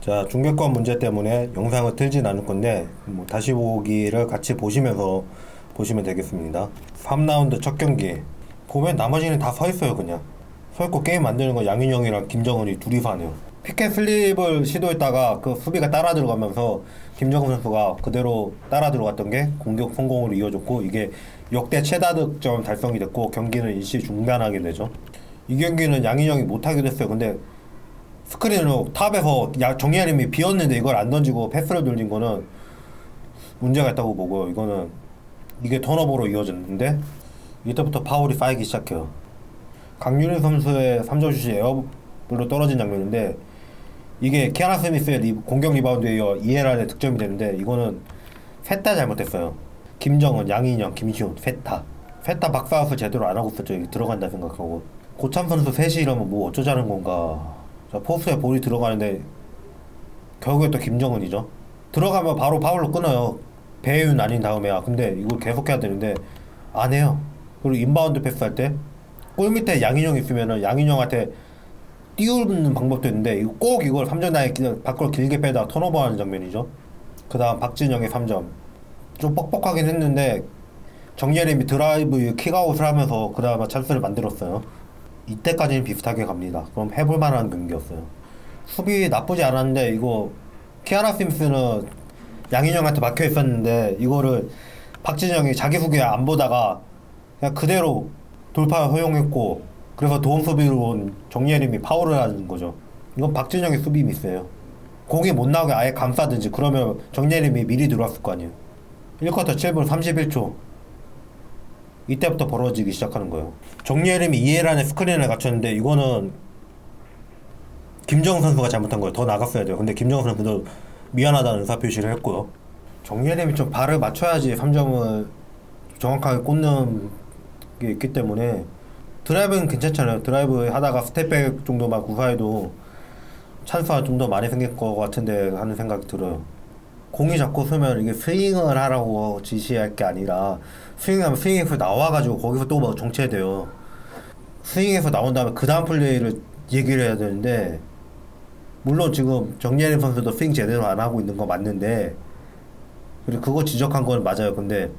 자, 중계권 문제 때문에 영상을 틀진 않을 건데 다시 보기를 같이 보시면서 보시면 되겠습니다. 3라운드 첫 경기 보면 나머지는 다 서 있어요. 그냥 서 있고 게임 만드는 거 양인영이랑 김정은이 둘이서 하네요. 피켓 슬립을 시도했다가 그 수비가 따라 들어가면서 김정은 선수가 그대로 따라 들어갔던 게 공격 성공으로 이어졌고, 이게 역대 최다 득점 달성이 됐고 경기는 일시 중단하게 되죠. 이 경기는 양인영이 못하게 됐어요. 근데 스크린으로 탑에서 정예림이 비었는데 이걸 안 던지고 패스를 돌린 거는 문제가 있다고 보고요. 이게 턴오버로 이어졌는데 이때부터 파울이 쌓이기 시작해요. 강윤희 선수의 3점 슛이 에어볼로 떨어진 장면인데, 이게 키아나 스미스의 공격 리바운드에 이어 이해란의 득점이 되는데, 이거는 셋 다 잘못했어요. 김정은, 양인영, 김시훈 셋 다 박스아웃을 제대로 안 하고 있었죠. 이게 들어간다 생각하고. 고참 선수 셋이 이러면 뭐 어쩌자는 건가. 자, 포스트에 볼이 들어가는데 결국에 또 김정은이죠. 들어가면 바로 파울로 끊어요. 배윤 아닌 다음에. 근데 이걸 계속 해야 되는데 안 해요. 그리고 인바운드 패스할 때 골 밑에 양인영 있으면은 양인영한테 띄우는 방법도 있는데 꼭 이걸 3점 라인 밖으로 길게 빼다가 턴오버 하는 장면이죠. 그 다음 박진영의 3점 좀 뻑뻑하긴 했는데 정예림이 드라이브 킥아웃을 하면서 그 다음에 찬스를 만들었어요. 이때까지는 비슷하게 갑니다. 그럼 해볼 만한 경기였어요. 수비 나쁘지 않았는데 이거 키아나 심스는 양인영한테 막혀 있었는데 이거를 박진영이 자기 후기에 안 보다가 그냥 그대로 돌파 허용했고, 그래서 도움 수비로 온 정예림이 파울을 하는 거죠. 이건 박진영의 수비 미스예요. 공이 못 나오게 아예 감싸든지 그러면 정예림이 미리 들어왔을 거 아니에요. 1쿼터 7분 31초 이때부터 벌어지기 시작하는 거예요. 정예림이 이해란의 스크린을 갖췄는데 이거는 김정은 선수가 잘못한 거예요. 더 나갔어야 돼요. 근데 김정은 선수도 미안하다는 의사표시를 했고요. 정예림이 좀 발을 맞춰야지 3점을 정확하게 꽂는 게 있기 때문에. 드라이브는 괜찮잖아요. 드라이브 하다가 스텝백 정도만 구사해도 찬스가 좀 더 많이 생길 것 같은데 하는 생각이 들어요. 공이 자꾸 쓰면 이게 스윙을 하라고 지시할 게 아니라 스윙하면 스윙에서 나와가지고 거기서 또 뭐 정체돼요. 스윙에서 나온 다음에 그 다음 플레이를 얘기를 해야 되는데, 물론 지금 정예림 선수도 스윙 제대로 안 하고 있는 거 맞는데, 그리고 그거 지적한 건 맞아요. 근데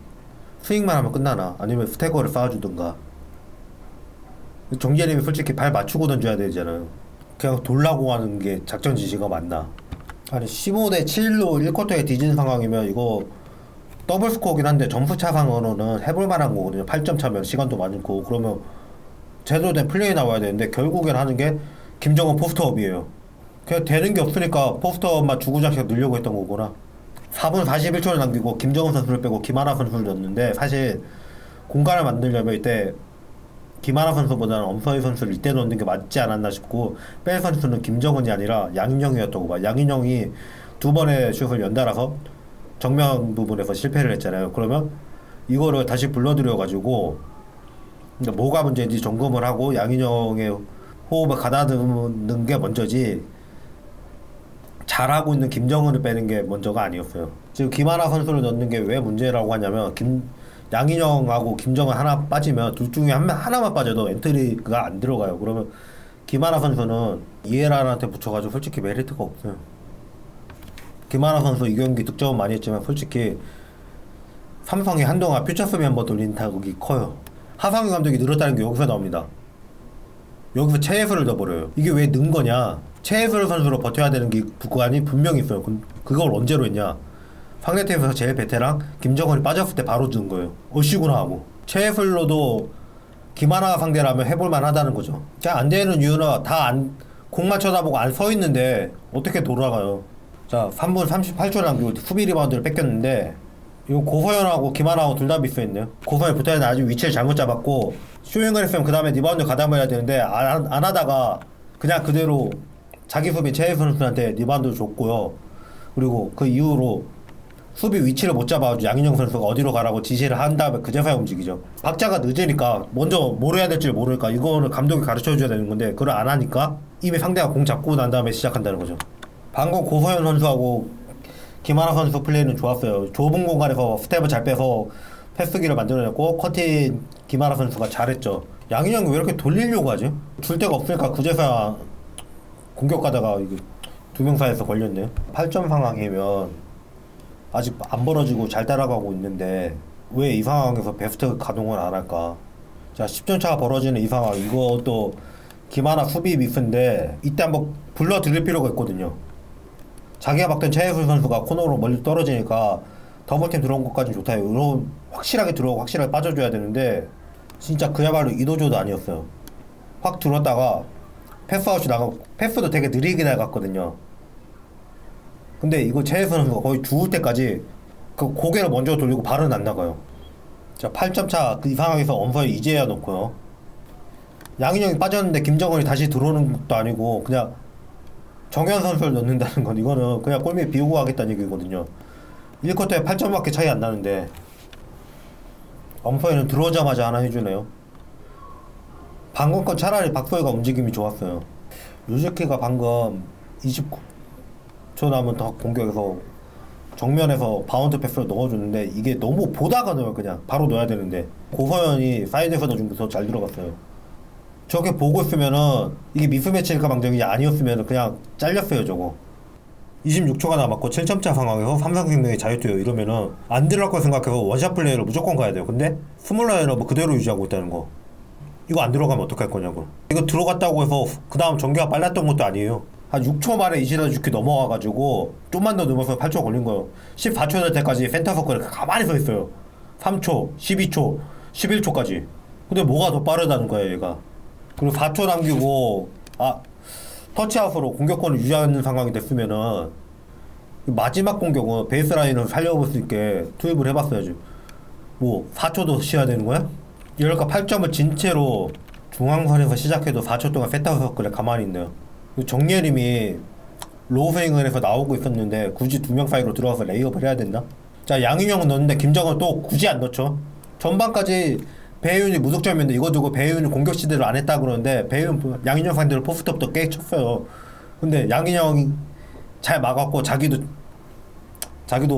스윙만 하면 끝나나? 아니면 스태거를 쌓아주든가. 정예림이 솔직히 발 맞추고 던져야 되잖아요. 그냥 돌라고 하는 게 작전 지시가 맞나? 아니 15대 7로 1쿼터에 뒤진 상황이면 이거 더블 스코어긴 한데 점수 차상으로는 해볼 만한 거거든요. 8점 차면 시간도 많고. 그러면 제대로 된 플레이 나와야 되는데 결국엔 하는 게 김정은 포스트업이에요. 그냥 되는 게 없으니까 포스트업만 주구장창 늘려고 했던 거구나. 4분 41초를 남기고 김정은 선수를 빼고 김하나 선수를 넣었는데, 사실 공간을 만들려면 이때 김하나 선수보다는 엄서희 선수를 이때 넣는 게 맞지 않았나 싶고, 뺄 선수는 김정은이 아니라 양인영이었다고 봐. 양인영이 두 번의 슛을 연달아서 정면 부분에서 실패를 했잖아요. 그러면 이거를 다시 불러들여가지고 뭐가 문제인지 점검을 하고 양인영의 호흡을 가다듬는 게 먼저지, 잘하고 있는 김정은을 빼는 게 먼저가 아니었어요. 지금 김하나 선수를 넣는 게 왜 문제라고 하냐면, 양인영하고 김정은 하나 빠지면 둘 중에 하나만 빠져도 엔트리가 안 들어가요. 그러면 김하나 선수는 이해란한테 붙여가지고 솔직히 메리트가 없어요. 김하나 선수 이 경기 득점은 많이 했지만 솔직히 삼성이 한동안 퓨처스비 한번 돌린 타격이 커요. 하성희 감독이 늘었다는 게 여기서 나옵니다. 여기서 최혜수를 넣어버려요. 이게 왜 는 거냐? 최혜수 선수로 버텨야 되는 게 구간이 분명히 있어요. 그걸 언제로 했냐? 상대팀에서 제일 베테랑 김정은이 빠졌을 때 바로 든 거예요. 어시구나 하고. 최혜술로도 김하나 상대라면 해볼만 하다는 거죠. 자, 안 되는 이유는 공만 쳐다보고 안 서 있는데 어떻게 돌아가요? 자, 3분 38초 남기고 수비 리바운드를 뺏겼는데, 이거 고서현하고 김하나하고 둘 다 미스했네요. 고서현 붙어야 아주 위치를 잘못 잡았고, 슈윙을 했으면 그 다음에 리바운드 가담해야 되는데 안 하다가 그냥 그대로 자기 수비 최혜수 선수한테 리바운드를 줬고요. 그리고 그 이후로 수비 위치를 못 잡아가지고 양인영 선수가 어디로 가라고 지시를 한 다음에 그제서야 움직이죠. 박자가 늦으니까 먼저 뭘 해야 될지 모르니까 이거는 감독이 가르쳐줘야 되는 건데, 그걸 안 하니까 이미 상대가 공 잡고 난 다음에 시작한다는 거죠. 방금 고서현 선수하고 김하나 선수 플레이는 좋았어요. 좁은 공간에서 스텝을 잘 빼서 패스기를 만들어냈고, 커팅 김하나 선수가 잘했죠. 양인영이 왜 이렇게 돌리려고 하지? 줄 데가 없으니까 그제서야 공격 가다가 이게 두 명 사이에서 걸렸네요. 8점 상황이면 아직 안 벌어지고 잘 따라가고 있는데 왜 이 상황에서 베스트 가동을 안 할까? 자, 10점 차가 벌어지는 이 상황, 이것도 김하나 수비 미스인데 이때 한번 불러드릴 필요가 있거든요. 자기가 봤던 최혜술 선수가 코너로 멀리 떨어지니까 더블팀 들어온 것까지 좋다. 이런 확실하게 들어오고 확실하게 빠져줘야 되는데 진짜 그야말로 이도저도 아니었어요. 확 들었다가 패스아웃이 나가고 패스도 되게 느리게 나갔거든요. 근데 이거 최혜수 선수가 거의 죽을 때까지 그 고개를 먼저 돌리고 발은 안 나가요. 자, 8점 차 그 상황에서 엄서에 이제야 놓고요. 양인영이 빠졌는데 김정은이 다시 들어오는 것도 아니고 그냥 정현 선수를 넣는다는 건 이거는 그냥 골밑 비우고 하겠다는 얘기거든요. 1쿼터에 8점밖에 차이 안 나는데 엄서에는 들어오자마자 하나 해주네요. 방금 건 차라리 박소희가 움직임이 좋았어요. 유즈키가 방금 29초 남은 더 공격에서 정면에서 바운드 패스를 넣어줬는데 이게 너무 보다가 넣어요. 그냥 바로 넣어야 되는데 고서현이 사이드에서 넣어준 게 더 잘 들어갔어요. 저렇게 보고 있으면은 이게 미스매치일까 방정이 아니었으면 그냥 잘렸어요. 저거 26초가 남았고 7점차 상황에서 삼성생명이 자유투예요. 이러면은 안 들어갈 거 생각해서 원샷 플레이로 무조건 가야 돼요. 근데 스몰라이너 뭐 그대로 유지하고 있다는 거, 이거 안 들어가면 어떡할 거냐고. 이거 들어갔다고 해서 그 다음 전개가 빨랐던 것도 아니에요. 한 6초 만에 이시다 주키 넘어와가지고 좀만 더 넘어서 8초 걸린 거예요. 14초 될 때까지 센터 서클에 가만히 서 있어요. 3초, 12초, 11초까지. 근데 뭐가 더 빠르다는 거예요, 얘가. 그리고 4초 남기고 터치아웃으로 공격권을 유지하는 상황이 됐으면은 마지막 공격은 베이스라인을 살려볼 수 있게 투입을 해봤어야지. 뭐 4초 더 쉬어야 되는 거야? 이럴까 8점을 진 채로 중앙선에서 시작해도 4초 동안 센터 서클에 가만히 있네요. 정예림이 로우스윙을 해서 나오고 있었는데 굳이 두 명 사이로 들어가서 레이업을 해야 된다? 자, 양인영은 넣었는데 김정은 또 굳이 안 넣죠. 전반까지 배윤이 무득점이었는데 이거 두고 배윤이 공격 시대를 안 했다 그러는데 배윤 양인영 상대로 포스트업도 꽤 쳤어요. 근데 양인영이 잘 막았고 자기도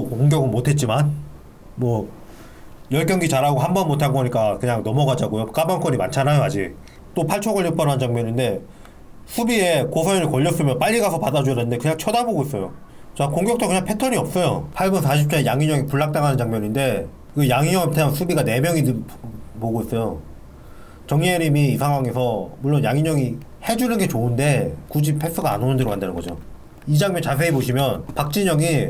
공격은 못했지만 뭐 10경기 잘하고 한 번 못한 거니까 그냥 넘어가자고요. 까방권이 많잖아요. 아직 또 8초 걸릴 뻔한 장면인데 수비에 고서현이 걸렸으면 빨리 가서 받아줘야 되는데 그냥 쳐다보고 있어요. 자, 공격도 그냥 패턴이 없어요. 8분 40초에 양인영이 블락당하는 장면인데 그 양인영한테 수비가 4명이 보고 있어요. 정예림이 이 상황에서 물론 양인영이 해주는 게 좋은데 굳이 패스가 안 오는 데로 간다는 거죠. 이 장면 자세히 보시면 박진영이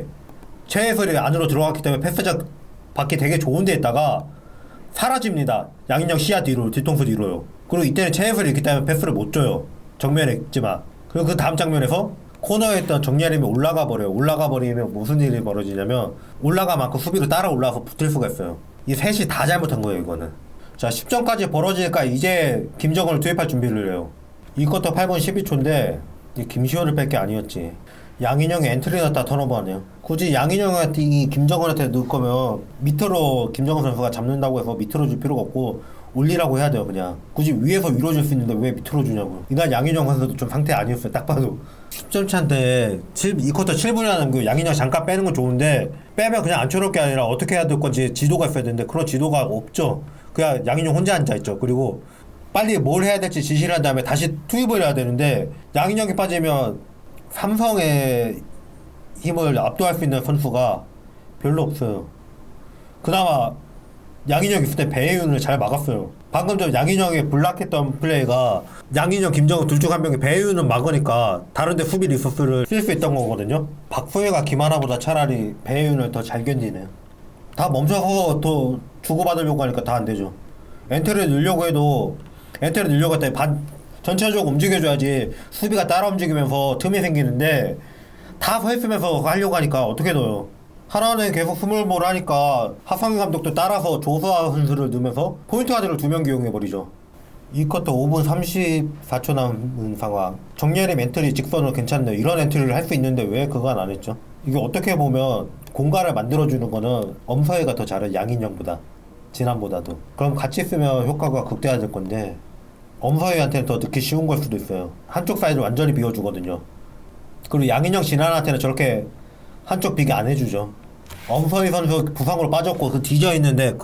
최혜설이 안으로 들어갔기 때문에 패스작 받기 되게 좋은 데 있다가 사라집니다. 양인영 시야 뒤로, 뒤통수 뒤로요. 그리고 이때는 최혜설이 있기 때문에 패스를 못 줘요. 정면에 있지만. 그리고 그 다음 장면에서 코너에 있던 정예림이 올라가 버려요. 올라가 버리면 무슨 일이 벌어지냐면 올라가만큼 수비로 따라 올라와서 붙을 수가 있어요. 이 셋이 다 잘못한 거예요, 이거는. 자, 10점까지 벌어지니까 이제 김정은을 투입할 준비를 해요. 이 쿼터 8분 12초인데 김시호를 뺄 게 아니었지. 양인영이 엔트리 넣었다 턴오버하네요. 굳이 양인영한테 김정은한테 넣을 거면 밑으로 김정은 선수가 잡는다고 해서 밑으로 줄 필요가 없고 올리라고 해야 돼요. 그냥 굳이 위에서 위로 줄 수 있는데 왜 밑으로 주냐고요. 이날 양인영 선수도 좀 상태 아니었어요. 딱 봐도 10점 차인데 2쿼터 7분이라는 그 양인영 잠깐 빼는 건 좋은데 빼면 그냥 안초롭 게 아니라 어떻게 해야 될 건지 지도가 있어야 되는데 그런 지도가 없죠. 그냥 양인영 혼자 앉아있죠. 그리고 빨리 뭘 해야 될지 지시를 한 다음에 다시 투입을 해야 되는데 양인영이 빠지면 삼성의 힘을 압도할 수 있는 선수가 별로 없어요. 그나마 양인영 있을 때 배혜윤을 잘 막았어요. 방금 전 양인영이 블락했던 플레이가 양인영, 김정은 둘 중 한 명이 배혜윤은 막으니까 다른데 수비 리소스를 쓸 수 있던 거거든요. 박소희가 김하나보다 차라리 배혜윤을 더 잘 견디네요. 다 멈춰서 더 주고받으려고 하니까 다 안 되죠. 엔트리를 넣으려고 해도 엔트리를 넣으려고 했더니 전체적으로 움직여줘야지 수비가 따라 움직이면서 틈이 생기는데 다 서 있으면서 하려고 하니까 어떻게 넣어요. 하나는 계속 스몰볼 하니까 하성희 감독도 따라서 조수아 선수를 넣으면서 포인트 가드를 2명 기용해버리죠. 이 쿼터 5분 34초 남은 상황. 정예림 엔트리 직선으로 괜찮네요. 이런 엔트리를 할 수 있는데 왜 그건 안 했죠? 이게 어떻게 보면 공간을 만들어주는 거는 엄서희가 더 잘해. 양인영보다. 지난보다도. 그럼 같이 쓰면 효과가 극대화될 건데 엄서희한테는 더 넣기 쉬운 걸 수도 있어요. 한쪽 사이드를 완전히 비워주거든요. 그리고 양인영, 진한한테는 저렇게 한쪽 비게 안 해주죠. 엄서희 선수 부상으로 빠졌고 그 뒤져있는데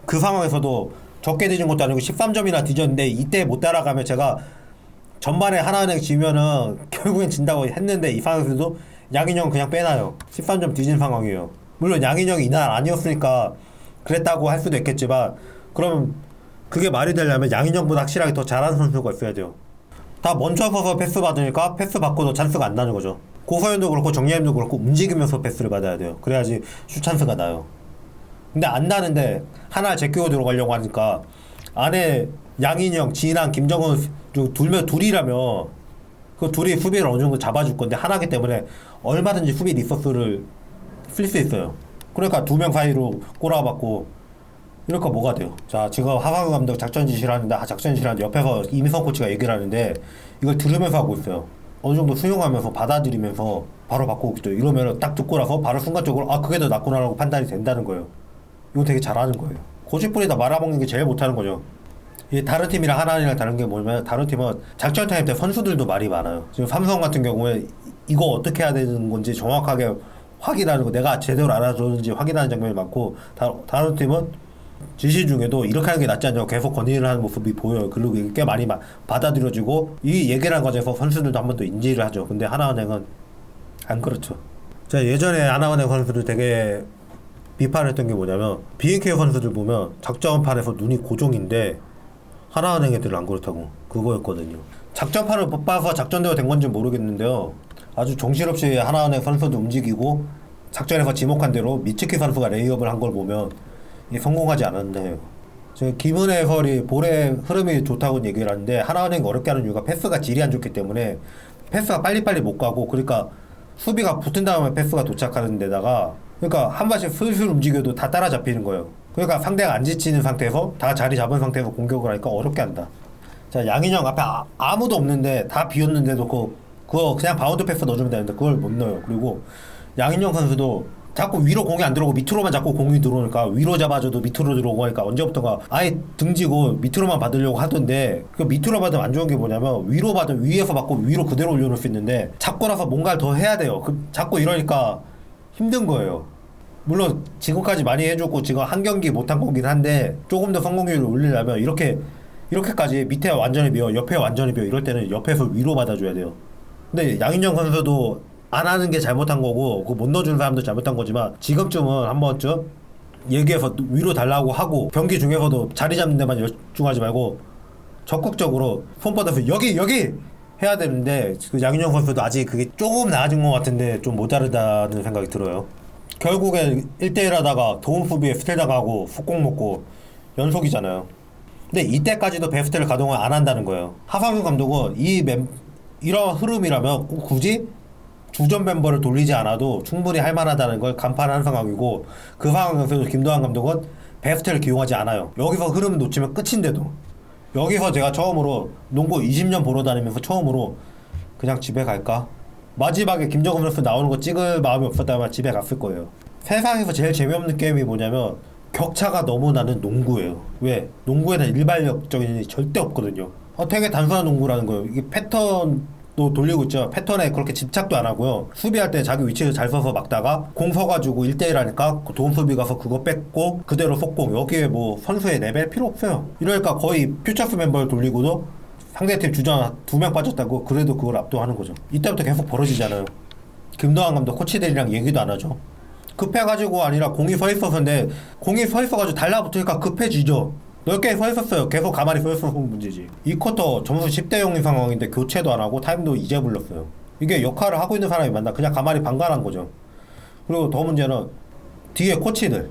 그 상황에서도 적게 뒤진 것도 아니고 13점이나 뒤졌는데 이때 못 따라가면 제가 전반에 하나은행 지면은 결국엔 진다고 했는데 이 상황에서도 양인영 그냥 빼놔요. 13점 뒤진 상황이에요. 물론 양인영이 이날 아니었으니까 그랬다고 할 수도 있겠지만 그럼 그게 말이 되려면 양인영보다 확실하게 더 잘하는 선수가 있어야 돼요. 다 멈춰서서 패스 받으니까 패스 받고도 찬스가 안 나는 거죠. 고서현도 그렇고 정예임도 그렇고 움직이면서 패스를 받아야 돼요. 그래야지 슛 찬스가 나요. 근데 안 나는데 하나 제끼고 들어가려고 하니까 안에 양인영, 진한, 김정은 둘이라면 그 둘이 수비를 어느 정도 잡아줄 건데 하나기 때문에 얼마든지 수비 리소스를 쓸 수 있어요. 그러니까 두 명 사이로 꼬라박고 이럴까 뭐가 돼요. 자, 지금 하상우 감독 작전 지시를 하는데 작전 지시를 하는데 옆에서 이민성 코치가 얘기를 하는데 이걸 들으면서 하고 있어요. 어느 정도 수용하면서 받아들이면서 바로 바꾸고 있죠. 이러면 딱 듣고 나서 바로 순간적으로 아 그게 더 낫구나라고 판단이 된다는 거예요. 이거 되게 잘하는 거예요. 고집부리다 말아먹는 게 제일 못하는 거죠. 이 다른 팀이랑 하나은행이랑 다른 게 뭐냐면 다른 팀은 작전 타임 때 선수들도 말이 많아요. 지금 삼성 같은 경우에 이거 어떻게 해야 되는 건지 정확하게 확인하는 거 내가 제대로 알아줬는지 확인하는 장면이 많고 다른 팀은 지시 중에도 이렇게 하는 게 낫지 않냐고 계속 건의를 하는 모습이 보여요. 그리고 이게 꽤 많이 받아들여지고 이 얘기를 한 과정에서 선수들도 한 번 더 인지를 하죠. 근데 하나은행은 안 그렇죠. 제가 예전에 하나은행 선수들 되게 비판했던 게 뭐냐면 BNK 선수들 보면 작전판에서 눈이 고정인데 하나은행 애들은 안 그렇다고 그거였거든요. 작전판을 뽑아서 작전대로 된 건지 모르겠는데요. 아주 정신없이 하나은행 선수도 움직이고 작전에서 지목한 대로 미츠키 선수가 레이업을 한 걸 보면 성공하지 않았는데 해요. 지금 김은혜 해설이 볼의 흐름이 좋다고 얘기를 하는데 하나은행이 어렵게 하는 이유가 패스가 질이 안 좋기 때문에 패스가 빨리빨리 못 가고 그러니까 수비가 붙은 다음에 패스가 도착하는 데다가 그러니까 한 번씩 슬슬 움직여도 다 따라잡히는 거예요. 그러니까 상대가 안 지치는 상태에서 다 자리 잡은 상태에서 공격을 하니까 어렵게 한다. 자, 양인영 앞에 아무도 없는데 다 비었는데도 그거 그냥 바운드 패스 넣어주면 되는데 그걸 못 넣어요. 그리고 양인영 선수도 자꾸 위로 공이 안 들어오고 밑으로만 자꾸 공이 들어오니까 위로 잡아줘도 밑으로 들어오고 하니까 언제부턴가 아예 등지고 밑으로만 받으려고 하던데 그 밑으로 받으면 안 좋은 게 뭐냐면 위로 받으면 위에서 받고 위로 그대로 올려놓을 수 있는데 잡고 나서 뭔가를 더 해야 돼요. 자꾸 이러니까 힘든 거예요. 물론 지금까지 많이 해줬고 지금 한 경기 못한 거긴 한데 조금 더 성공률을 올리려면 이렇게까지 밑에 완전히 비어 옆에 완전히 비어 이럴 때는 옆에서 위로 받아줘야 돼요. 근데 양인영 선수도 안 하는 게 잘못한 거고 그거 못 넣어주는 사람도 잘못한 거지만 지금쯤은 한 번쯤 얘기해서 위로 달라고 하고 경기 중에서도 자리 잡는 데만 열중하지 말고 적극적으로 손 뻗어서 여기 해야 되는데 그 양인영 선수도 아직 그게 조금 나아진 것 같은데 좀 모자르다는 생각이 들어요. 결국에 1대1 하다가 도움 수비에 스틸 당하고 속공 먹고 연속이잖아요. 근데 이때까지도 베스트를 가동을 안 한다는 거예요. 하상우 감독은 이런 흐름이라면 굳이 주전 멤버를 돌리지 않아도 충분히 할 만하다는 걸 간판한 상황이고 그 상황에서도 김도환 감독은 베스트를 기용하지 않아요. 여기서 흐름 놓치면 끝인데도 여기서 제가 처음으로 농구 20년 보러 다니면서 처음으로 그냥 집에 갈까? 마지막에 김정은 선수 나오는 거 찍을 마음이 없었다면 집에 갔을 거예요. 세상에서 제일 재미없는 게임이 뭐냐면 격차가 너무 나는 농구예요. 왜? 농구에는 일발력적인 일이 절대 없거든요. 되게 단순한 농구라는 거예요. 이게 패턴도 돌리고 있죠. 패턴에 그렇게 집착도 안 하고요. 수비할 때 자기 위치를 잘 서서 막다가 공 서가지고 1대1 하니까 도움 수비 가서 그거 뺏고 그대로 속공. 여기에 뭐 선수의 레벨 필요 없어요. 이러니까 거의 퓨처스 멤버를 돌리고도 상대팀 주전 2명 빠졌다고 그래도 그걸 압도하는 거죠. 이때부터 계속 벌어지잖아요. 김도환 감독 코치들이랑 얘기도 안 하죠. 급해가지고 아니라 공이 서 있었는데 공이 서 있어가지고 달라붙으니까 급해지죠. 넓게 서 있었어요. 계속 가만히 서 있어서 문제지. 이 쿼터 점수 10대 0인 상황인데 교체도 안 하고 타임도 이제 불렀어요. 이게 역할을 하고 있는 사람이 맞나? 그냥 가만히 방관한 거죠. 그리고 더 문제는 뒤에 코치들.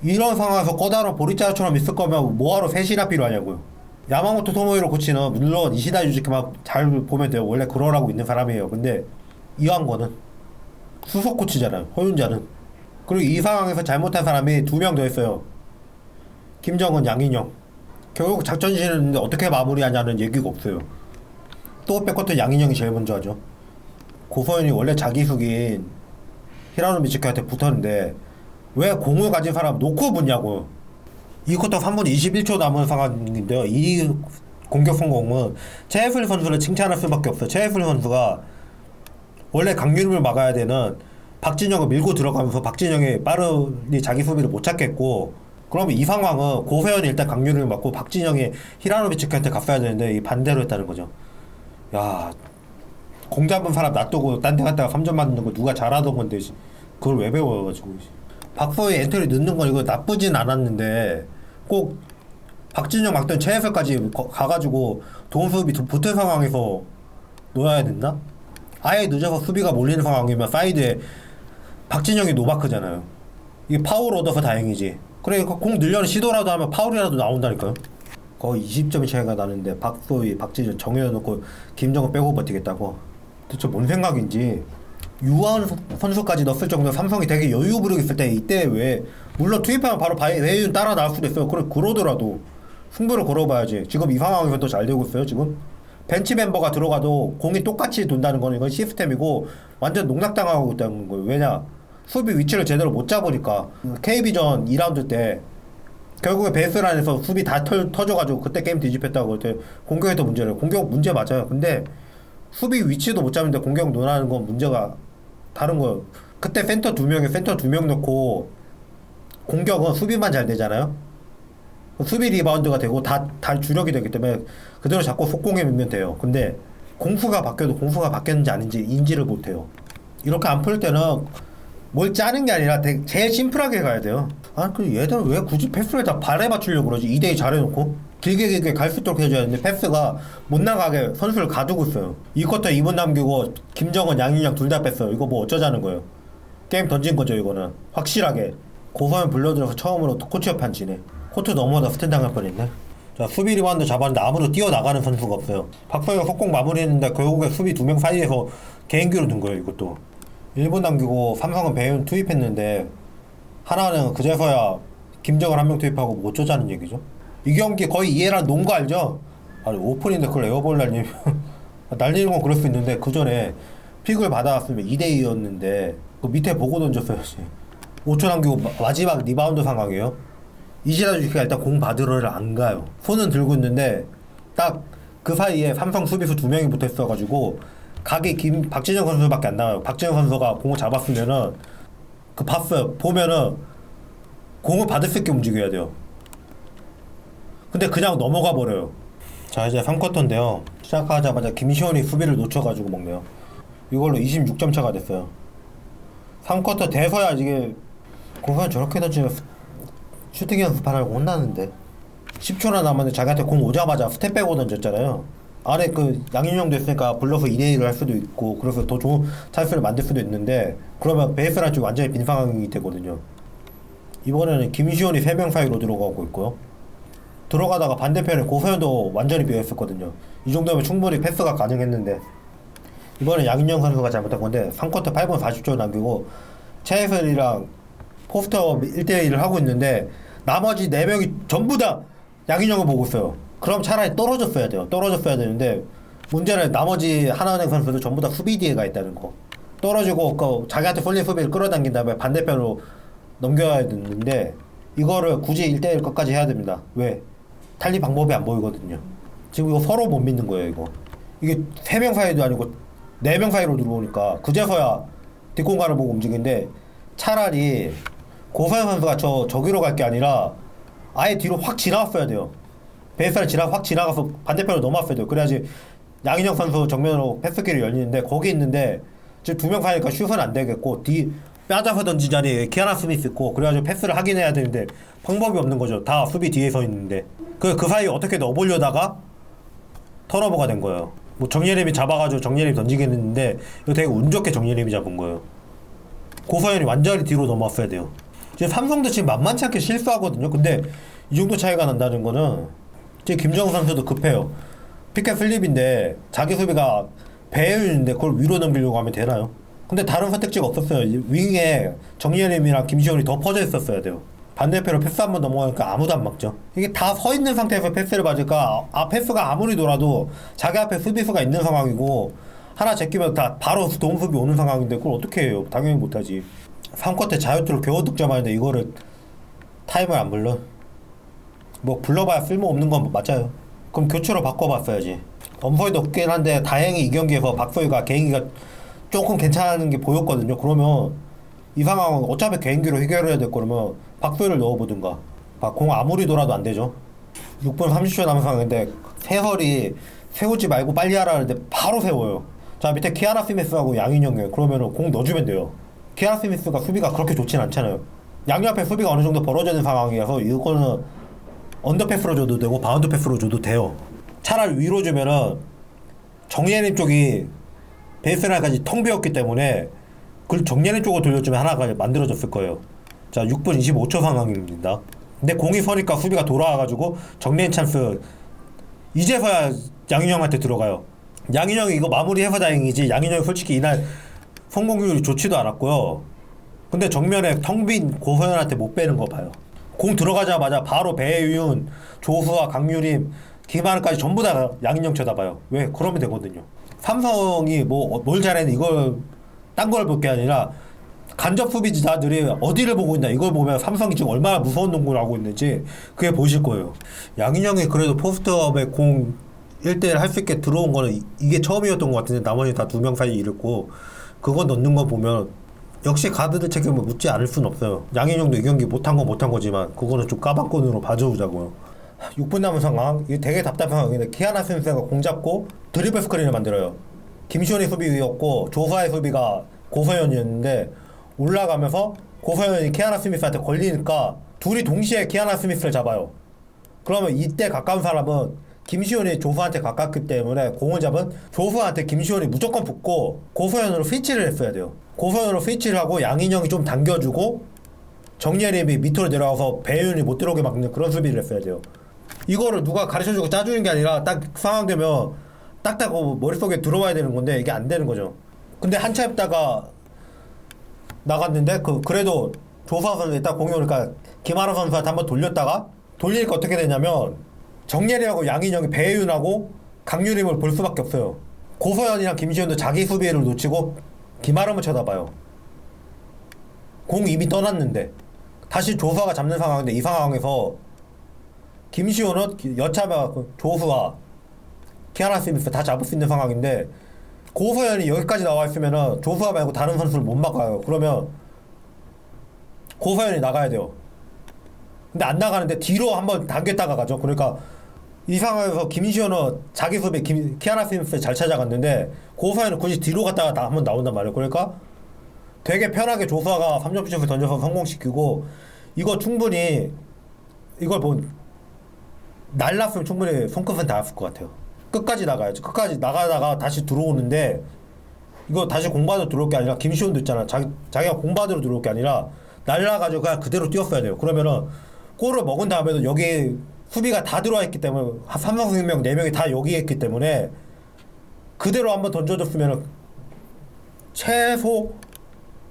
이런 상황에서 꺼다로 보리자루처럼 있을 거면 뭐하러 셋이나 필요하냐고요. 야마모토 토모히로 코치는 물론 이시다 유지키만 잘 보면 돼요. 원래 그러라고 있는 사람이에요. 근데 이완거는 수석 코치잖아요. 허윤자는. 그리고 이 상황에서 잘못한 사람이 2명 더 있어요. 김정은, 양인영. 결국 작전 지시는데 어떻게 마무리하냐는 얘기가 없어요. 또 백커트 양인영이 제일 먼저 하죠. 고서현이 원래 자기 숙인 히라노 미츠키한테 붙었는데 왜 공을 가진 사람 놓고 붙냐고. 이 쿼터 3분 21초 남은 상황인데요. 이 공격 성공은 최혜슬 선수를 칭찬할 수밖에 없어요. 최혜슬 선수가 원래 강유림을 막아야 되는 박진영을 밀고 들어가면서 박진영이 빠르게 자기 수비를 못 찾겠고 그러면 이 상황은 고세현이 일단 강유림을 막고 박진영이 히라노 미츠키한테 갔어야 되는데 이 반대로 했다는 거죠. 야, 공 잡은 사람 놔두고 딴 데 갔다가 3점 맞는 거 누가 잘하던 건데 그걸 왜 배워가지고. 박서희 엔트리 넣는 건 이거 나쁘진 않았는데 꼭 박진영 막던 최해설까지 가가지고 도움 수비 붙은 상황에서 놓아야 된다? 아예 늦어서 수비가 몰리는 상황이면 사이드에 박진영이 노마크잖아요. 이게 파울 얻어서 다행이지. 그래 공 늘려는 시도라도 하면 파울이라도 나온다니까요. 거의 20점이 차이가 나는데 박소희, 박진영 정해놓고 김정은 빼고 버티겠다고. 도대체 뭔 생각인지. 유아은 선수까지 넣었을 정도로 삼성이 되게 여유 부리고 있을 때 이때 왜 물론 투입하면 바로 배윤 따라 나올 수도 있어요. 그러더라도 승부를 걸어봐야지. 지금 이 상황에서 또 잘 되고 있어요 지금. 벤치 멤버가 들어가도 공이 똑같이 돈다는 건 이건 시스템이고 완전 농락당하고 있다는 거예요. 왜냐? 수비 위치를 제대로 못 잡으니까. KB전 2라운드 때 결국에 베이스라인에서 수비 다 터져가지고 그때 게임 뒤집혔다고. 그때 공격에도 문제래요. 공격 문제 맞아요. 근데 수비 위치도 못 잡는데 공격 논하는 건 문제가 다른 거예요. 그때 센터 2명에 센터 2명 넣고 공격은 수비만 잘 되잖아요. 수비 리바운드가 되고 다 주력이 되기 때문에 그대로 잡고 속공에 밀면 돼요. 근데 공수가 바뀌어도 공수가 바뀌었는지 아닌지 인지를 못해요. 이렇게 안 풀 때는 뭘 짜는 게 아니라 제일 심플하게 가야 돼요. 아, 그 얘들은 왜 굳이 패스를 다 발에 맞추려고 그러지? 2대2 잘해놓고 길게 갈 수 있도록 해줘야 되는데 패스가 못 나가게 선수를 가두고 있어요. 이 쿼터 2분 남기고 김정은, 양인영 둘 다 뺐어요. 이거 뭐 어쩌자는 거예요. 게임 던진 거죠 이거는. 확실하게 고소연 불러들여서 처음으로 코치협판 지네. 코트 넘어다 스탠 당할 뻔했네. 자, 수비 리바운드 잡았는데 아무도 뛰어나가는 선수가 없어요. 박서희가 속공 마무리했는데 결국에 수비 2명 사이에서 개인기로 든 거예요 이것도. 1분 남기고 삼성은 배윤 투입했는데 하나는 그제서야 김정을 한 명 투입하고 뭐 어쩌자는 얘기죠. 이 경기 거의 이해란 농구 알죠? 아니 오픈인데 그걸 에어볼 날리면 날리는 건 그럴 수 있는데 그 전에 픽을 받아왔으면 2대2였는데 그 밑에 보고 던졌어야지. 5초 남기고 마지막 리바운드 상황이에요. 이지라 주식가 일단 공 받으러를 안 가요. 손은 들고 있는데 딱 그 사이에 삼성 수비수 2명이 붙어 있어가지고 각이 박진영 선수밖에 안 나와요. 박진영 선수가 공을 잡았으면은 그 봤어요. 보면은 공을 받을 수 있게 움직여야 돼요. 근데 그냥 넘어가 버려요. 자, 이제 3쿼터인데요. 시작하자마자 김시원이 수비를 놓쳐가지고 먹네요. 이걸로 26점 차가 됐어요. 3쿼터 돼서야 이게 공선 저렇게 던지면 슈팅 연습하라고 혼나는데 10초나 남았는데 자기한테 공 오자마자 스텝 빼고 던졌잖아요. 안에 그 양인영도 있으니까 불러서 2대1을 할 수도 있고 그래서 더 좋은 찬스를 만들 수도 있는데 그러면 베이스라인 쪽이 완전히 빈 상황이 되거든요. 이번에는 김시원이 3명 사이로 들어가고 있고요. 들어가다가 반대편에 고소현도 완전히 비어있었거든요. 이 정도면 충분히 패스가 가능했는데 이번에 양인영 선수가 잘못한 건데 3쿼터 8분 40초 남기고 최혜설이랑 포스터 1대1을 하고 있는데 나머지 4명이 전부 다 양인영을 보고 있어요. 그럼 차라리 떨어졌어야 돼요. 떨어졌어야 되는데 문제는 나머지 하나은행 선수도 전부 다 수비 뒤에 가 있다는 거. 떨어지고 그 자기한테 쏠린 수비를 끌어당긴 다음에 반대편으로 넘겨야 되는데 이거를 굳이 1대1 끝까지 해야 됩니다. 왜? 달리 방법이 안 보이거든요. 지금 이거 서로 못 믿는 거예요 이거. 이게 3명 사이도 아니고 4명 사이로 들어오니까 그제서야 뒷공간을 보고 움직이는데 차라리 고서현 선수가 저기로 갈 게 아니라 아예 뒤로 확 지나갔어야 돼요. 베이스를 확 지나가서 반대편으로 넘어왔어야 돼요. 그래야지 양인영 선수 정면으로 패스길이 열리는데 거기 있는데 지금 2명 사이니까 슛은 안 되겠고 뒤 빠져서 던진 자리에 키아나 스미스 있고 그래가지고 패스를 하긴 해야 되는데 방법이 없는 거죠. 다 수비 뒤에 서 있는데 그 사이 어떻게 넣어보려다가 턴오버가 된 거예요. 뭐 정예림이 잡아가지고 정예림이 던지긴 했는데 이거 되게 운 좋게 정예림이 잡은 거예요. 고서현이 완전히 뒤로 넘어왔어야 돼요. 지금 삼성도 지금 만만치 않게 실수하거든요. 근데 이 정도 차이가 난다는 거는 지금 김정우 선수도 급해요. 피켓 슬립인데 자기 수비가 배율인데 그걸 위로 넘기려고 하면 되나요? 근데 다른 선택지가 없었어요. 윙에 정예림이랑 김시원이 더 퍼져 있었어야 돼요. 반대편으로 패스 한번 넘어가니까 아무도 안 막죠. 이게 다 서 있는 상태에서 패스를 받으니까 패스가 아무리 돌아도 자기 앞에 수비수가 있는 상황이고 하나 제끼면 다 바로 도움 수비 오는 상황인데 그걸 어떻게 해요? 당연히 못하지. 3쿼터 자유투를 겨우 득점하는데 이거를 타임을 안 불러? 뭐 불러봐야 쓸모없는 건 맞아요. 그럼 교체로 바꿔봤어야지. 엄서희도 없긴 한데 다행히 이 경기에서 박서희가 개인기가 조금 괜찮은 게 보였거든요. 그러면 이 상황은 어차피 개인기로 해결해야 될 거라면 박서희를 넣어보든가. 공 아무리 돌아도 안 되죠. 6분 30초 남은 상황인데 세설이 세우지 말고 빨리 하라 하는데 바로 세워요. 자, 밑에 키아나 스미스하고 양인영이에요. 그러면은 공 넣어주면 돼요. 키아나 스미스가 수비가 그렇게 좋진 않잖아요. 양옆에 수비가 어느 정도 벌어져 있는 상황이어서 이거는 언더 패스로 줘도 되고 바운드 패스로 줘도 돼요. 차라리 위로 주면은 정예림 쪽이 베이스라인까지 텅 비었기 때문에 그걸 정예림 쪽으로 돌려주면 하나가 만들어졌을 거예요. 자, 6분 25초 상황입니다. 근데 공이 서니까 수비가 돌아와가지고 정리한 찬스 이제서야 양인영한테 들어가요. 양인영이 이거 마무리해서 다행이지, 양인영이 솔직히 이날 성공률이 좋지도 않았고요. 근데 정면에 텅 빈 고서현한테 못 빼는 거 봐요. 공 들어가자마자 바로 배윤, 조수아, 강유림, 김하은까지 전부 다 양인영 쳐다봐요. 왜? 그러면 되거든요. 삼성이 뭘 잘했는데 이걸 딴 걸 볼 게 아니라 간접 수비자들이 어디를 보고 있나, 이걸 보면 삼성이 지금 얼마나 무서운 농구를 하고 있는지 그게 보이실 거예요. 양인영이 그래도 포스트업에 공 1대1 할 수 있게 들어온 거는 이게 처음이었던 것 같은데 나머지 다 2명 사이 잃었고, 그거 넣는 거 보면 역시 가드들 책임을 묻지 않을 순 없어요. 양인영도 이 경기 못한 건 못한 거지만 그거는 좀 까방권으로 봐주자고요. 6분 남은 상황, 이게 되게 답답한 상황인데 키아나 스미스가 공 잡고 드리블 스크린을 만들어요. 김시원이 수비였고 조수아의 수비가 고서현이었는데 올라가면서 고서현이 키아나 스미스한테 걸리니까 둘이 동시에 키아나 스미스를 잡아요. 그러면 이때 가까운 사람은 김시원이 조수한테 가깝기 때문에 공을 잡은 조수한테 김시원이 무조건 붙고 고서현으로 스위치를 했어야 돼요. 고서현으로 스위치를 하고 양인영이 좀 당겨주고 정예림이 밑으로 내려와서 배윤이 못 들어오게 막는 그런 수비를 했어야 돼요. 이거를 누가 가르쳐주고 짜주는 게 아니라 딱 상황 되면 딱딱 머릿속에 들어와야 되는 건데 이게 안 되는 거죠. 근데 한참 있다가 나갔는데 그래도 조수아 선수 딱 공이 오니까 김하라 선수한테 한번 돌렸다가 돌리니까 어떻게 되냐면 정예리하고 양인영이 배윤하고 강유림을 볼 수밖에 없어요. 고서현이랑 김시현도 자기 수비를 놓치고 김아름을 쳐다봐요. 공 이미 떠났는데 다시 조수아가 잡는 상황인데 이 상황에서 김시현은 여차가 조수아, 키아나 스미스 다 잡을 수 있는 상황인데 고서현이 여기까지 나와 있으면은 조수아 말고 다른 선수를 못 막아요. 그러면 고서현이 나가야 돼요. 근데 안 나가는데 뒤로 한번 당겼다가 가죠. 그러니까 이 상황에서 김시현은 자기 수비 키아나 스미스 잘 찾아갔는데 고서현은 굳이 뒤로 갔다가 한번 나온단 말이에요. 그러니까 되게 편하게 조수아가 3점 슛을 던져서 성공시키고, 이거 충분히 이걸 날랐으면 충분히 손끝은 닿았을 것 같아요. 끝까지 나가야죠. 끝까지 나가다가 다시 들어오는데 이거 다시 공받으러 들어올 게 아니라 김시현도 있잖아. 자기가 공받으러 들어올 게 아니라 날라가지고 그냥 그대로 뛰었어야 돼요. 그러면은 골을 먹은 다음에도 여기 수비가 다 들어와 있기 때문에 삼성생명 4명이 다 여기에 있기 때문에 그대로 한번 던져줬으면 최소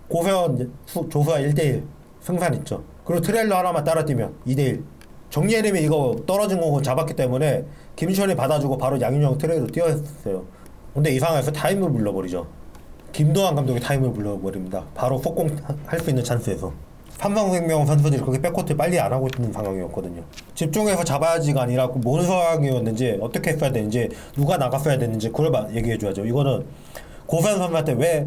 고서현 조수아 1대1 승산 있죠. 그리고 트레일러 하나만 따라 뛰면 2대1. 정예림이 이거 떨어진 공을 잡았기 때문에 김시현이 받아주고 바로 양윤영 트레일러 뛰어했어요. 근데 이 상황에서 타임을 불러버리죠. 김도환 감독이 타임을 불러버립니다. 바로 속공 할 수 있는 찬스에서. 삼성생명 선수들이 그렇게 백코트 빨리 안 하고 있는 상황이었거든요. 집중해서 잡아야지가 아니라 뭔 상황이었는지, 어떻게 했어야 되는지, 누가 나갔어야 되는지 그걸 얘기해줘야죠. 이거는 고서현 선수한테 왜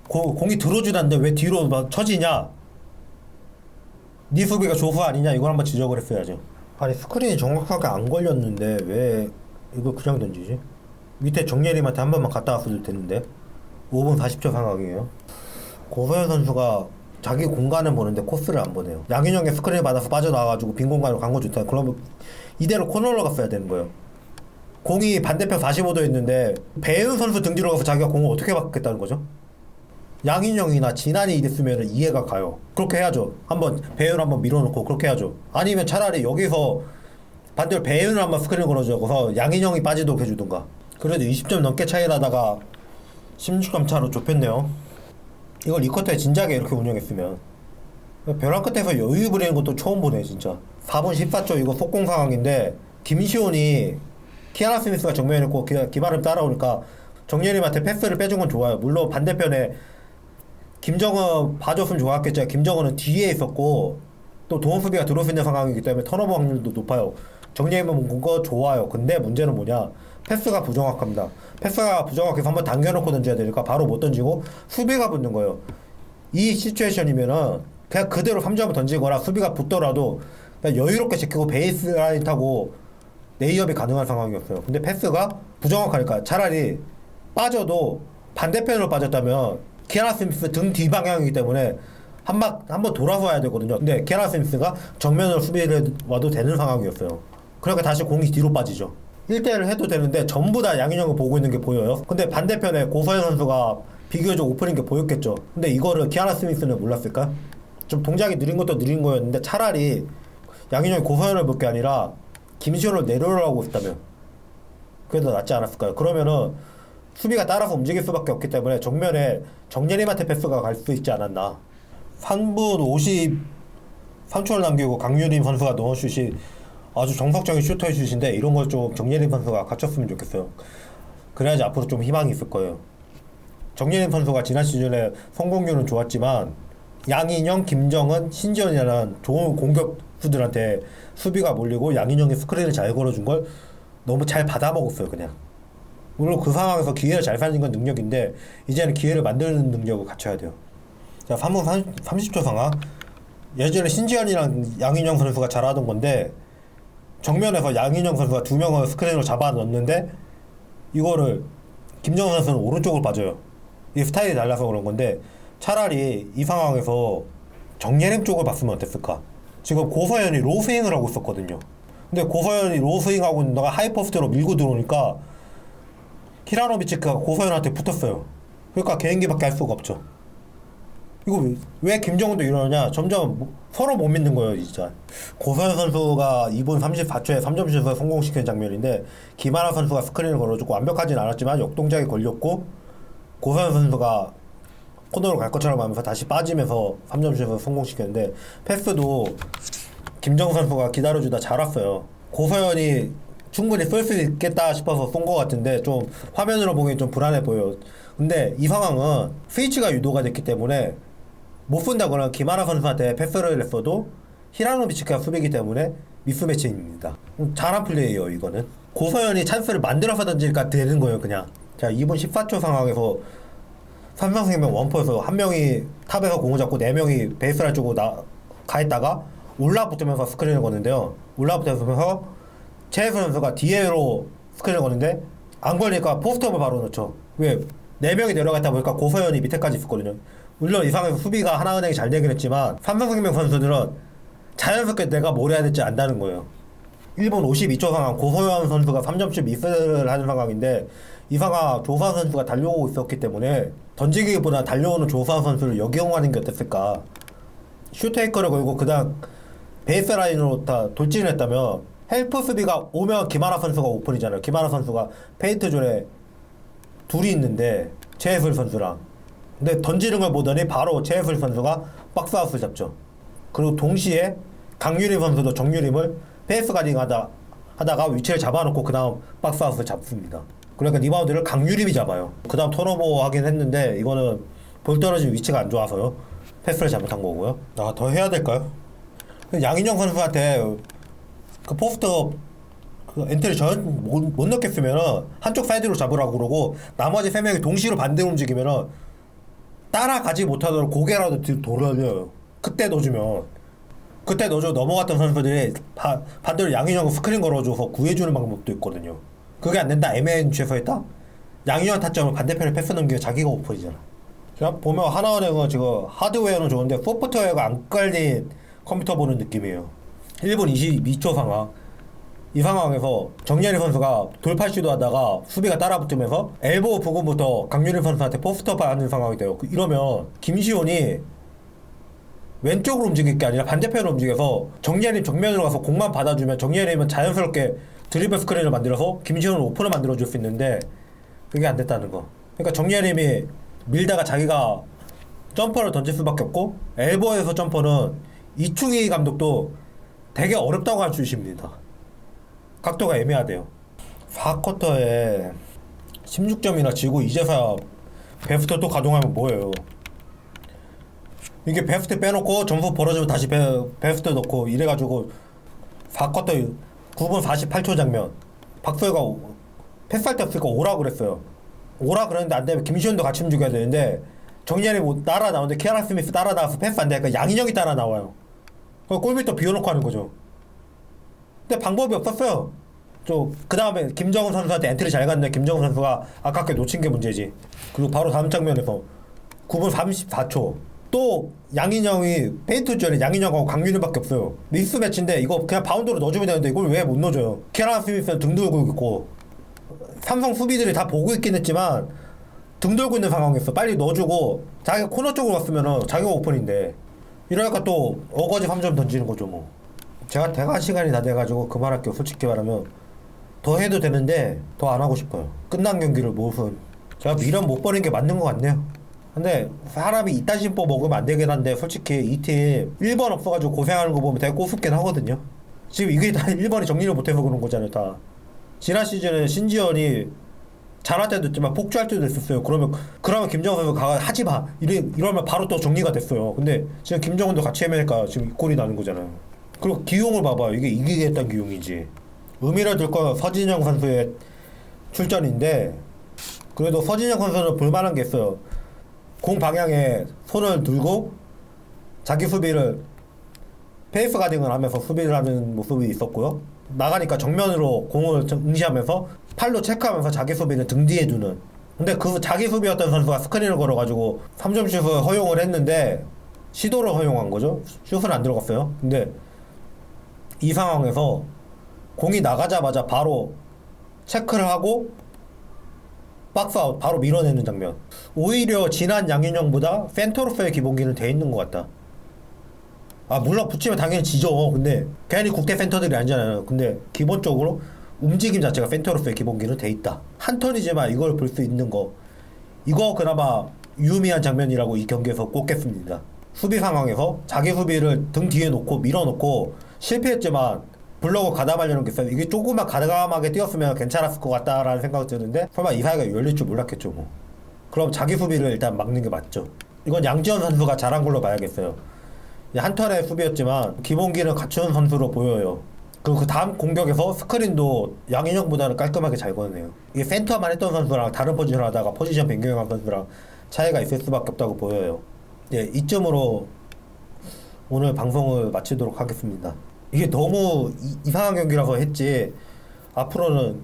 공이 들어오지도 않는데 왜 뒤로 막 처지냐, 네 수비가 조수 아니냐, 이걸 한번 지적을 했어야죠. 아니 스크린이 정확하게 안 걸렸는데 왜 이걸 그냥 던지지? 밑에 정예림한테 한 번만 갔다 왔어도 되는데. 5분 40초 상황이에요. 고서현 선수가 자기 공간을 보는데 코스를 안 보네요. 양인영의 스크린을 받아서 빠져나와가지고 빈 공간으로 간 거 좋다. 그러면 이대로 코너로 갔어야 되는 거예요. 공이 반대편 45도 있는데 배윤 선수 등 뒤로 가서 자기가 공을 어떻게 받겠다는 거죠? 양인영이나 진한이 이랬으면 이해가 가요. 그렇게 해야죠. 한번 배윤 한번 밀어놓고 그렇게 해야죠. 아니면 차라리 여기서 반대로 배윤을 한번 스크린 걸어줘서 양인영이 빠지도록 해주던가. 그래도 20점 넘게 차이 나다가 16점 차로 좁혔네요. 이걸 이 쿼터에 진작에 이렇게 운영했으면. 벼랑 끝에서 여유 부리는 것도 처음 보네 진짜. 4분 14초 이거 속공 상황인데 김시온이 키아나 스미스가 정면에 있고 김아름 따라오니까 정예림한테 패스를 빼준 건 좋아요. 물론 반대편에 김정은 봐줬으면 좋았겠죠. 김정은은 뒤에 있었고 또 도움 수비가 들어올 수 있는 상황이기 때문에 턴오버 확률도 높아요. 정예림은 그거 좋아요. 근데 문제는 뭐냐, 패스가 부정확합니다. 패스가 부정확해서 한번 당겨놓고 던져야 되니까 바로 못 던지고 수비가 붙는 거예요. 이 시츄에이션이면은 그냥 그대로 3점을 던지거나 수비가 붙더라도 그냥 여유롭게 지키고 베이스라인 타고 레이업이 가능한 상황이었어요. 근데 패스가 부정확하니까 차라리 빠져도 반대편으로 빠졌다면 키아나 스미스 등 뒤방향이기 때문에 한 번 돌아서 와야 되거든요. 근데 키아나 스미스가 정면으로 수비를 와도 되는 상황이었어요. 그러니까 다시 공이 뒤로 빠지죠. 1대1을 해도 되는데 전부 다 양인영을 보고 있는 게 보여요. 근데 반대편에 고서현 선수가 비교적 오픈인 게 보였겠죠. 근데 이거를 키아나 스미스는 몰랐을까? 좀 동작이 느린 것도 느린 거였는데 차라리 양인영이 고서현을 볼 게 아니라 김시현을 내려오라고 했다면 그게 더 낫지 않았을까요? 그러면은 수비가 따라서 움직일 수밖에 없기 때문에 정면에 정예림한테 패스가 갈 수 있지 않았나. 3분 53초를 남기고 강유림 선수가 넣은 슛이 아주 정석적인 슈터의 슛인데 이런 걸 좀 정예림 선수가 갖췄으면 좋겠어요. 그래야지 앞으로 좀 희망이 있을 거예요. 정예림 선수가 지난 시즌에 성공률은 좋았지만 양인영, 김정은, 신지현이라는 좋은 공격수들한테 수비가 몰리고 양인영이 스크린을 잘 걸어준 걸 너무 잘 받아먹었어요. 그냥 물론 그 상황에서 기회를 잘 살린 건 능력인데 이제는 기회를 만드는 능력을 갖춰야 돼요. 자, 3분 30초 상황. 예전에 신지현이랑 양인영 선수가 잘하던 건데 정면에서 양인영 선수가 두 명을 스크린으로 잡아 넣는데 이거를 김정은 선수는 오른쪽으로 빠져요. 이 스타일이 달라서 그런 건데 차라리 이 상황에서 정예림 쪽을 봤으면 어땠을까? 지금 고서현이 로스윙을 하고 있었거든요. 근데 고서현이 로스윙하고 있다가 하이퍼스트로 밀고 들어오니까 히라노비치가 고서현한테 붙었어요. 그러니까 개인기밖에 할 수가 없죠. 이거 왜 김정은도 이러느냐? 점점 서로 못 믿는 거예요, 진짜. 고서현 선수가 2분 34초에 3점 슛을 성공시킨 장면인데 김하나 선수가 스크린을 걸어주고 완벽하진 않았지만 역동작이 걸렸고 고서현 선수가 코너로 갈 것처럼 하면서 다시 빠지면서 3점 슛을 성공시켰는데 패스도 김정은 선수가 기다려주다 잘 왔어요. 고서현이 충분히 쓸 수 있겠다 싶어서 쏜 것 같은데 좀 화면으로 보기엔 좀 불안해 보여요. 근데 이 상황은 스위치가 유도가 됐기 때문에 못 쏜다거나 김하나 선수한테 패스를 했어도 히라노비치가 수비이기 때문에 미스매치입니다. 잘한 플레이예요 이거는. 고서현이 찬스를 만들어서 던질까 되는 거예요 그냥. 자 2분 14초 상황에서 삼성생명 원포에서 한 명이 탑에서 공을 잡고 네 명이 베이스라인 쪽으로 가있다가 올라붙으면서 스크린을 거는데요. 올라붙으면서 최혜수 선수가 뒤에로 스크린을 거는데 안 걸리니까 포스트업을 바로 넣죠. 왜? 4명이 내려갔다 보니까 고서현이 밑에까지 있었거든요. 물론 이 상황에서 수비가 하나은행이 잘 되긴 했지만 삼성생명 선수들은 자연스럽게 내가 뭘 해야 될지 안다는 거예요. 1분 52초 상황 고서현 선수가 3점슛 미스를 하는 상황인데 이 상황 조수환 선수가 달려오고 있었기 때문에 던지기보다 달려오는 조수환 선수를 역이용하는 게 어땠을까. 슈테이커를 걸고 그 다음 베이스라인으로 다 돌진을 했다면 헬프 수비가 오면 김하나 선수가 오픈이잖아요. 김하나 선수가 페인트 존에 둘이 있는데 최혜술 선수랑 근데 던지는 걸 보더니 바로 최혜술 선수가 박스아웃을 잡죠. 그리고 동시에 강유림 선수도 정유림을 페이스 가딩 하다가 위치를 잡아놓고 그 다음 박스아웃을 잡습니다. 그러니까 리바운드를 강유림이 잡아요. 그 다음 턴오버 하긴 했는데 이거는 볼 떨어진 위치가 안 좋아서요. 패스를 잘못한 거고요. 더 해야 될까요? 양인영 선수한테 그 포스트업 그 엔트리 전 못 넣겠으면은 한쪽 사이드로 잡으라고 그러고 나머지 3명이 동시로 반대로 움직이면은 따라가지 못하도록 고개라도 돌려요. 그때 넣어주면 그때 넣어줘 넘어갔던 선수들이 반대로 양인영 스크린 걸어줘서 구해주는 방법도 있거든요. 그게 안 된다 애매한 위치에서 했다? 양인영 타점을 반대편에 패스 넘기면 자기가 오픈이잖아. 그냥 보면 하나은행은 지금 하드웨어는 좋은데 소프트웨어가 안 깔린 컴퓨터 보는 느낌이에요. 1분 22초 상황. 이 상황에서 정예리 선수가 돌파 시도하다가 수비가 따라붙으면서 엘보 부근부터 강유림 선수한테 포스트업 하는 상황이 돼요. 이러면 김시온이 왼쪽으로 움직일 게 아니라 반대편으로 움직여서 정예림 정면으로 가서 공만 받아주면 정예림은 자연스럽게 드리블 스크린을 만들어서 김시온을 오픈을 만들어줄 수 있는데 그게 안 됐다는 거. 그러니까 정예림이 밀다가 자기가 점퍼를 던질 수밖에 없고 엘보에서 점퍼는 이충희 감독도 되게 어렵다고 할 슛입니다. 각도가 애매하대요. 4쿼터에 16점이나 지고 이제서야 베스트 또 가동하면 뭐예요. 이게 베스트 빼놓고 점수 벌어지면 다시 베스트 넣고 이래가지고 4쿼터 9분 48초 장면 박서희가 패스할 때 없으니까 오라 그랬어요. 오라 그랬는데 안 되면 김시현도 같이 움직여야 되는데 정리현이 뭐 따라 나오는데 키아나 스미스 따라 나와서 패스 안 되니까 양인영이 따라 나와요. 골밑도 비워놓고 하는 거죠. 근데 방법이 없었어요. 그 다음에 김정은 선수한테 엔트리 잘 갔는데 김정은 선수가 아깝게 놓친 게 문제지. 그리고 바로 다음 장면에서 9분 34초 또 양인영이 페인트 전에 양인영하고 강민우밖에 없어요. 미스 매치인데 이거 그냥 바운드로 넣어주면 되는데 이걸 왜 못 넣어줘요? 키아라 스미스는 등 돌고 있고 삼성 수비들이 다 보고 있긴 했지만 등 돌고 있는 상황이었어. 빨리 넣어주고 자기가 코너 쪽으로 갔으면 자기가 오픈인데 이러니까 또 어거지 3점 던지는 거죠 뭐. 제가 대관 시간이 다 돼가지고 그만할게요. 솔직히 말하면 더 해도 되는데 더 안 하고 싶어요. 끝난 경기를 무슨 제가 미련 못 버린 게 맞는 것 같네요. 근데 사람이 이딴 심보 먹으면 안 되긴 한데 솔직히 이 팀 1번 없어가지고 고생하는 거 보면 되게 꼬숩긴 하거든요. 지금 이게 다 1번이 정리를 못해서 그런 거잖아요 다. 지난 시즌에 신지현이 잘할 때도 있지만 폭주할 때도 있었어요. 그러면 김정은 선수가 하지 마 이러면 바로 또 정리가 됐어요. 근데 지금 김정은도 같이 해매니까 지금 이 꼴이 나는 거잖아요. 그리고 기용을 봐봐요. 이게 이기겠다는 기용이지. 의미를 둘 건 서진영 선수의 출전인데 그래도 서진영 선수는 볼만한 게 있어요. 공 방향에 손을 들고 자기 수비를 페이스 가딩을 하면서 수비를 하는 모습이 있었고요. 나가니까 정면으로 공을 응시하면서 팔로 체크하면서 자기 수비를 등 뒤에 두는. 근데 그 자기 수비였던 선수가 스크린을 걸어가지고 3점 슛을 허용을 했는데 시도를 허용한 거죠. 슛은 안 들어갔어요. 근데 이 상황에서 공이 나가자마자 바로 체크를 하고 박스아웃 바로 밀어내는 장면. 오히려 지난 양윤영보다 센터로서의 기본기는 돼 있는 것 같다. 아 물론 붙이면 당연히 지죠. 근데 괜히 국대 센터들이 아니잖아요. 근데 기본적으로 움직임 자체가 센터로서의 기본기는 돼 있다. 한 턴이지만 이걸 볼 수 있는 거 이거 그나마 유의미한 장면이라고 이 경기에서 꼽겠습니다. 수비 상황에서 자기 수비를 등 뒤에 놓고 밀어놓고 실패했지만 블럭을 가담하려는 게 있어요. 이게 조금만 가담하게 뛰었으면 괜찮았을 것 같다라는 생각이 드는데 설마 이 사이가 열릴 줄 몰랐겠죠 뭐. 그럼 자기 수비를 일단 막는 게 맞죠. 이건 양지원 선수가 잘한 걸로 봐야겠어요. 한 턴의 수비였지만 기본기는 갖춘 선수로 보여요. 그리고 그 다음 공격에서 스크린도 양인영보다는 깔끔하게 잘 거네요. 이게 센터만 했던 선수랑 다른 포지션을 하다가 포지션 변경한 선수랑 차이가 있을 수밖에 없다고 보여요. 예, 이쯤으로 오늘 방송을 마치도록 하겠습니다. 이게 너무 이상한 경기라서 했지 앞으로는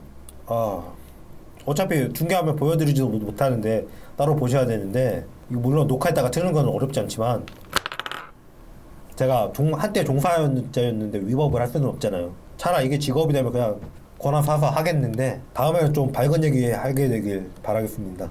어차피 중계하면 보여드리지도 못하는데 따로 보셔야 되는데 이거 물론 녹화했다가 트는 건 어렵지 않지만 제가 한때 종사자였는데 위법을 할 수는 없잖아요. 차라리 이게 직업이 되면 그냥 권한 사서 하겠는데 다음에는 좀 밝은 얘기 하게 되길 바라겠습니다.